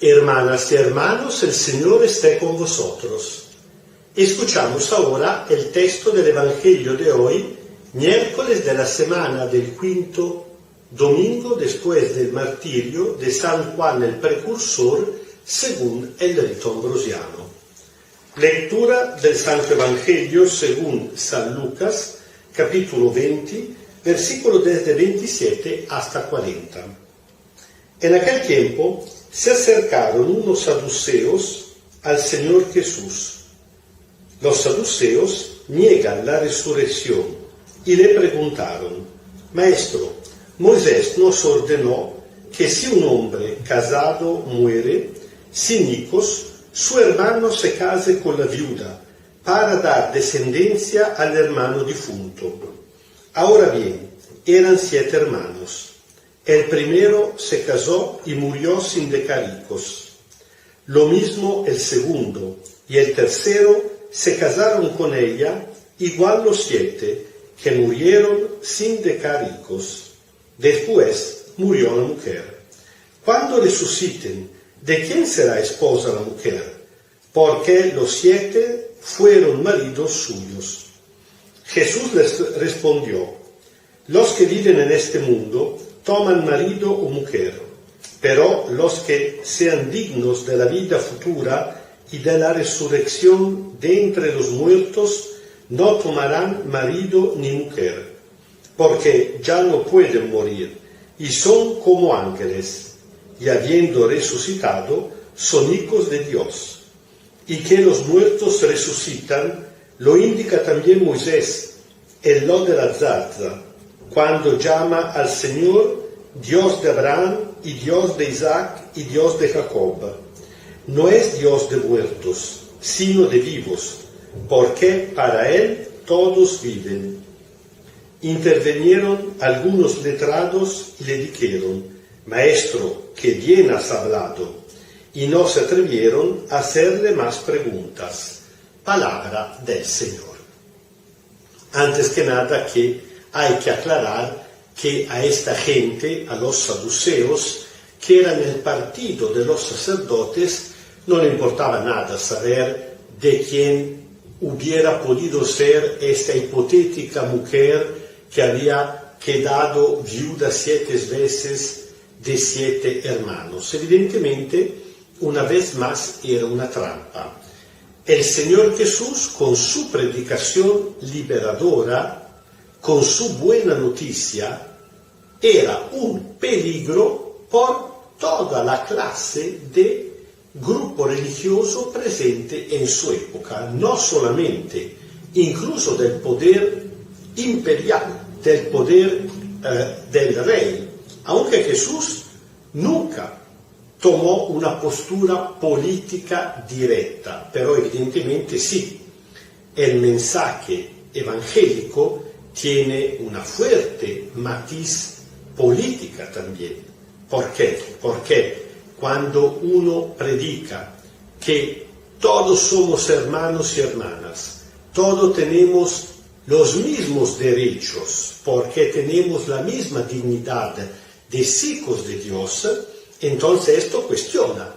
Hermanas y hermanos, el Señor esté con vosotros. Escuchamos ahora el texto del Evangelio de hoy, miércoles de la semana del quinto domingo después del martirio de San Juan el Precursor, según el rito ambrosiano. Lectura del Santo Evangelio según San Lucas, capítulo 20, versículo desde 27 hasta 40. En aquel tiempo se acercaron unos saduceos al Señor Jesús. Los saduceos niegan la resurrección y le preguntaron: Maestro, Moisés nos ordenó que si un hombre casado muere sin hijos, su hermano se case con la viuda para dar descendencia al hermano difunto. Ahora bien, eran 7 hermanos. El primero se casó y murió sin dejar hijos. Lo mismo el segundo y el tercero se casaron con ella, igual los 7, que murieron sin dejar hijos. Después murió la mujer. Cuando resuciten, ¿de quién será esposa la mujer? Porque los 7 fueron maridos suyos. Jesús les respondió: los que viven en este mundo toman marido o mujer, pero los que sean dignos de la vida futura y de la resurrección de entre los muertos no tomarán marido ni mujer, porque ya no pueden morir y son como ángeles, y habiendo resucitado son hijos de Dios. Y que los muertos resucitan lo indica también Moisés en lo de la zarza, cuando llama al Señor Dios de Abraham y Dios de Isaac y Dios de Jacob. No es Dios de muertos, sino de vivos, porque para Él todos viven. Intervinieron algunos letrados y le dijeron: Maestro, qué bien has hablado. Y no se atrevieron a hacerle más preguntas. Palabra del Señor. Antes que nada hay que aclarar que a esta gente, a los saduceos, que eran el partido de los sacerdotes, no le importaba nada saber de quién hubiera podido ser esta hipotética mujer que había quedado viuda 7 veces de 7 hermanos. Evidentemente, una vez más, era una trampa. El Señor Jesús, con su predicación liberadora, con su buena noticia, era un peligro por toda la clase de grupo religioso presente en su época, no solamente, incluso del poder imperial, del poder del rey, aunque Jesús nunca tomó una postura política directa, pero evidentemente sí, el mensaje evangélico tiene una fuerte matiz política también. ¿Por qué? Porque cuando uno predica que todos somos hermanos y hermanas, todos tenemos los mismos derechos, porque tenemos la misma dignidad de hijos de Dios, entonces esto cuestiona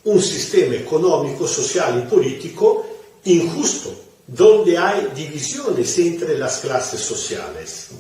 un sistema económico, social y político injusto, donde hay divisiones entre las clases sociales,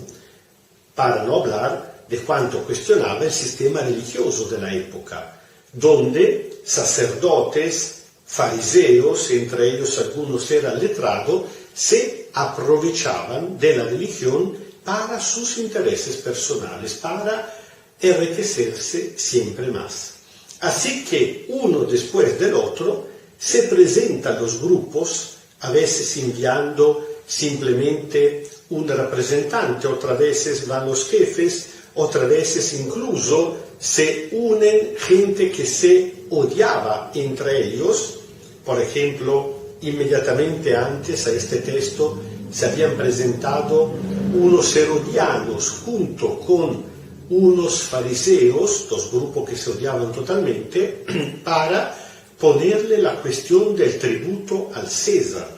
para no hablar de cuánto cuestionaba el sistema religioso de la época, donde sacerdotes, fariseos, entre ellos algunos eran letrados, se aprovechaban de la religión para sus intereses personales, para enriquecerse siempre más. Así que uno después del otro se presentan los grupos, a veces enviando simplemente un representante, otras veces van los jefes, otras veces incluso se unen gente que se odiaba entre ellos. Por ejemplo, inmediatamente antes a este texto se habían presentado unos herodianos junto con unos fariseos, 2 grupos que se odiaban totalmente, para ponerle la cuestión del tributo al César.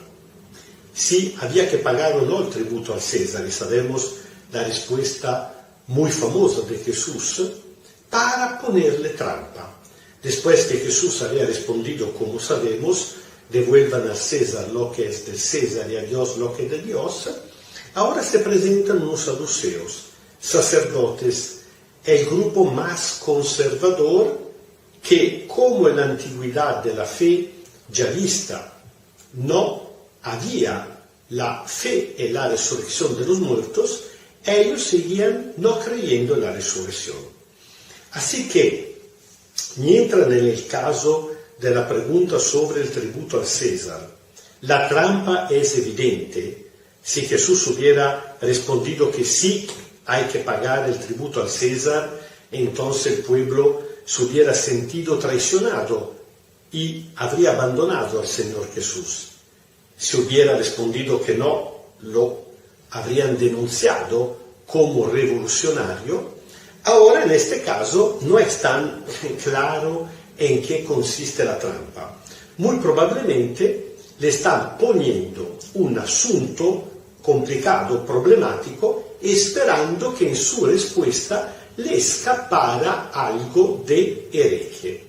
Si había que pagar o no el tributo al César, y sabemos la respuesta muy famosa de Jesús, para ponerle trampa. Después que Jesús había respondido, como sabemos, devuelvan al César lo que es del César y a Dios lo que es de Dios, ahora se presentan unos saduceos, sacerdotes, el grupo más conservador que, como en la antigüedad de la fe ya vista, no había la fe en la resurrección de los muertos, ellos seguían no creyendo en la resurrección. Así que, mientras en el caso de la pregunta sobre el tributo al César, la trampa es evidente. Si Jesús hubiera respondido que sí, hay que pagar el tributo al César, entonces el pueblo se hubiera sentido traicionado y habría abandonado al Señor Jesús. Si hubiera respondido que no, lo habrían denunciado como revolucionario. Ahora, en este caso, no es tan claro en qué consiste la trampa. Muy probablemente le están poniendo un asunto complicado, problemático, esperando que en su respuesta le escapara algo de hereje.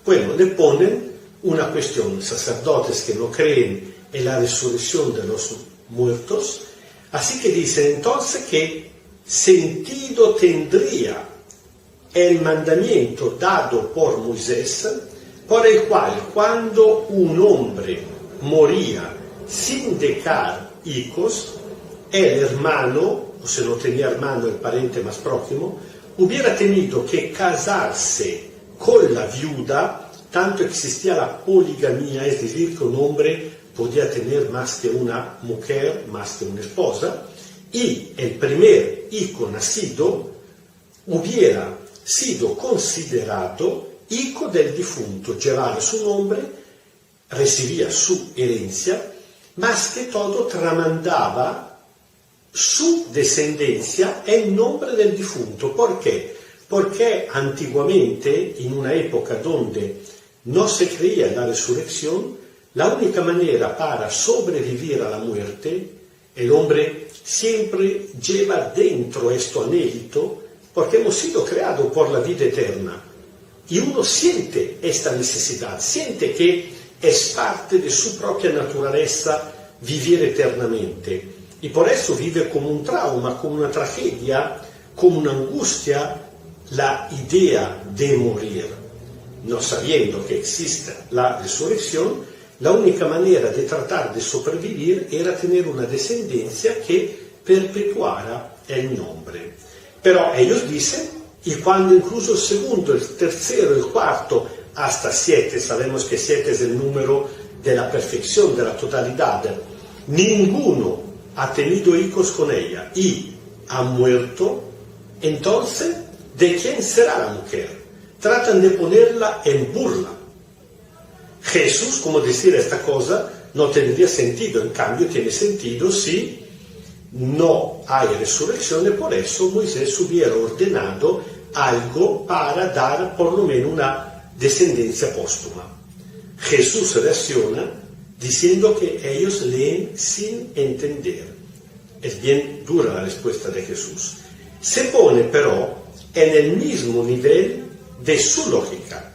Bueno, le ponen una cuestión, sacerdotes que no creen en la resurrección de los muertos, así que dicen entonces que sentido tendría el mandamiento dado por Moisés, por el cual cuando un hombre moría sin dejar hijos, el hermano, o si no tenía hermano, el pariente más próximo, hubiera tenido que casarse con la viuda, tanto existía la poligamia, es decir, que un hombre podía tener más que una mujer, más que una esposa, y el primer hijo nacido hubiera sido considerado hijo del difunto, llevaba su nombre, recibía su herencia, más que todo tramandaba su descendencia en nombre del difunto. ¿Por qué? Porque antiguamente, en una época donde no se creía en la resurrección, la única manera para sobrevivir a la muerte, el hombre siempre lleva dentro esto anhelo, porque hemos sido creados por la vida eterna. Y uno siente esta necesidad, siente que es parte de su propia naturaleza vivir eternamente. Y por eso vive como un trauma, como una tragedia, como una angustia, la idea de morir. No sabiendo que existe la resurrección, la única manera de tratar de sobrevivir era tener una descendencia que perpetuara el nombre. Pero ellos dicen, y cuando incluso el segundo, el tercero, el cuarto, hasta 7, sabemos que 7 es el número de la perfección, de la totalidad, ninguno ha tenido hijos con ella y ha muerto, entonces, ¿de quién será la mujer? Tratan de ponerla en burla. Jesús, como decir esta cosa, no tendría sentido, en cambio tiene sentido si no hay resurrección, y por eso Moisés hubiera ordenado algo para dar por lo menos una descendencia póstuma. Jesús reacciona diciendo que ellos leen sin entender. Es bien dura la respuesta de Jesús. Se pone pero en el mismo nivel de su lógica.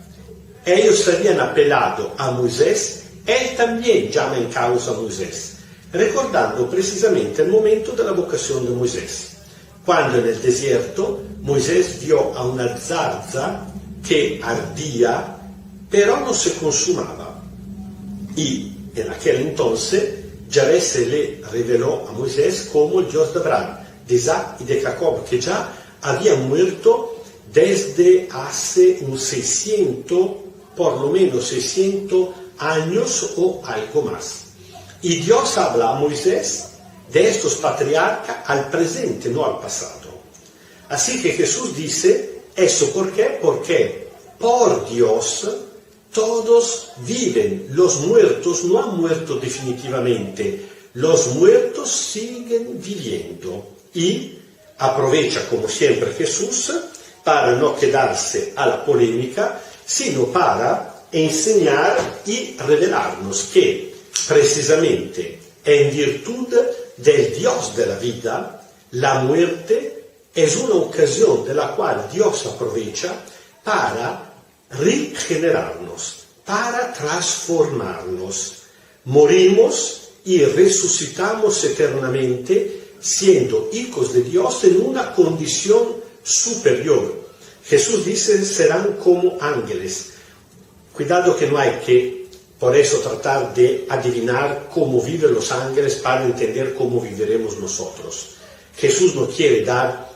Ellos habían apelado a Moisés, él también llama en causa a Moisés, recordando precisamente el momento de la vocación de Moisés, cuando en el desierto Moisés vio a una zarza que ardía, pero no se consumaba. Y en aquel entonces Yahvé se le reveló a Moisés como el Dios de Abraham, de Isaac y de Jacob, que ya habían muerto desde hace un 600, por lo menos 600 años o algo más. Y Dios habla a Moisés de estos patriarcas al presente, no al pasado. Así que Jesús dice, ¿eso por qué? Porque por Dios todos viven, los muertos no han muerto definitivamente, los muertos siguen viviendo. Y aprovecha, como siempre Jesús, para no quedarse a la polémica, sino para enseñar y revelarnos que precisamente en virtud del Dios de la vida, la muerte es una ocasión de la cual Dios aprovecha para regenerarnos, para transformarnos. Morimos y resucitamos eternamente, siendo hijos de Dios en una condición superior. Jesús dice, serán como ángeles. Cuidado que no hay que, por eso, tratar de adivinar cómo viven los ángeles para entender cómo viviremos nosotros. Jesús no quiere dar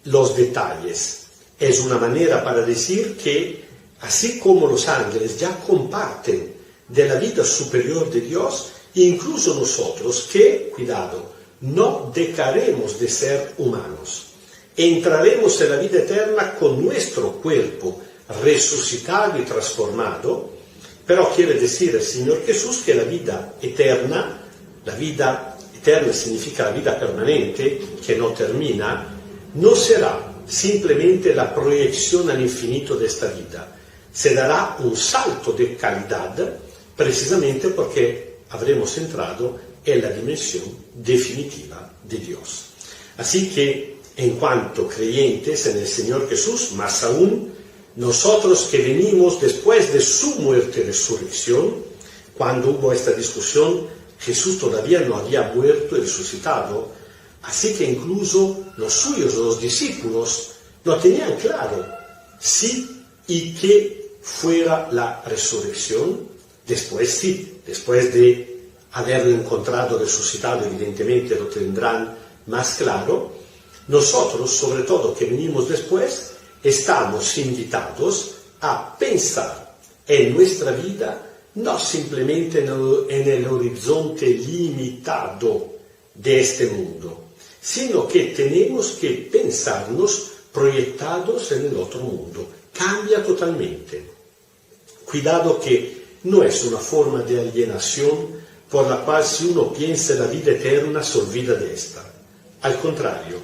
los detalles. Es una manera para decir que, así como los ángeles ya comparten de la vida superior de Dios, incluso nosotros que, cuidado, no dejaremos de ser humanos. Entraremos en la vida eterna con nuestro cuerpo resucitado y transformado, pero quiere decir el Señor Jesús que la vida eterna significa la vida permanente, que no termina, no será simplemente la proyección al infinito de esta vida. Se dará un salto de calidad precisamente porque habremos entrado en la dimensión definitiva de Dios. Así que, en cuanto creyentes en el Señor Jesús, más aún, nosotros que venimos después de su muerte y resurrección, cuando hubo esta discusión, Jesús todavía no había muerto y resucitado, así que incluso los suyos, los discípulos, no tenían claro si y qué fuera la resurrección. Después sí, después de haberlo encontrado resucitado, evidentemente lo tendrán más claro. Nosotros, sobre todo que venimos después, estamos invitados a pensar en nuestra vida no simplemente en el horizonte limitado de este mundo, sino que tenemos que pensarnos proyectados en el otro mundo. Cambia totalmente. Cuidado que no es una forma de alienación por la cual si uno piensa en la vida eterna se olvida de esta. Al contrario,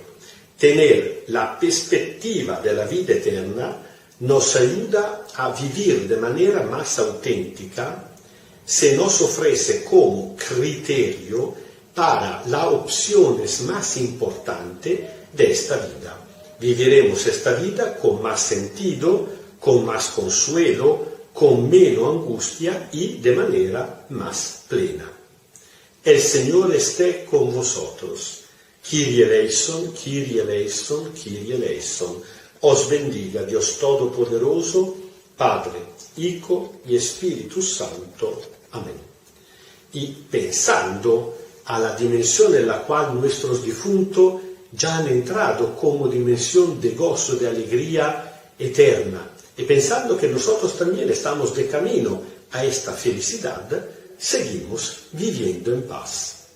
tener la perspectiva de la vida eterna nos ayuda a vivir de manera más auténtica, se nos ofrece como criterio para las opciones más importantes de esta vida. Viviremos esta vida con más sentido, con más consuelo, con menos angustia y de manera más plena. El Señor esté con vosotros. Kyrie eleison, Kyrie eleison, Kyrie eleison. Os bendiga Dios Todopoderoso, Padre, Hijo y Espíritu Santo. Amén. Y pensando a la dimensión en la cual nuestros difuntos ya han entrado como dimensión de gozo, de alegría eterna, y pensando que nosotros también estamos de camino a esta felicidad, seguimos viviendo en paz.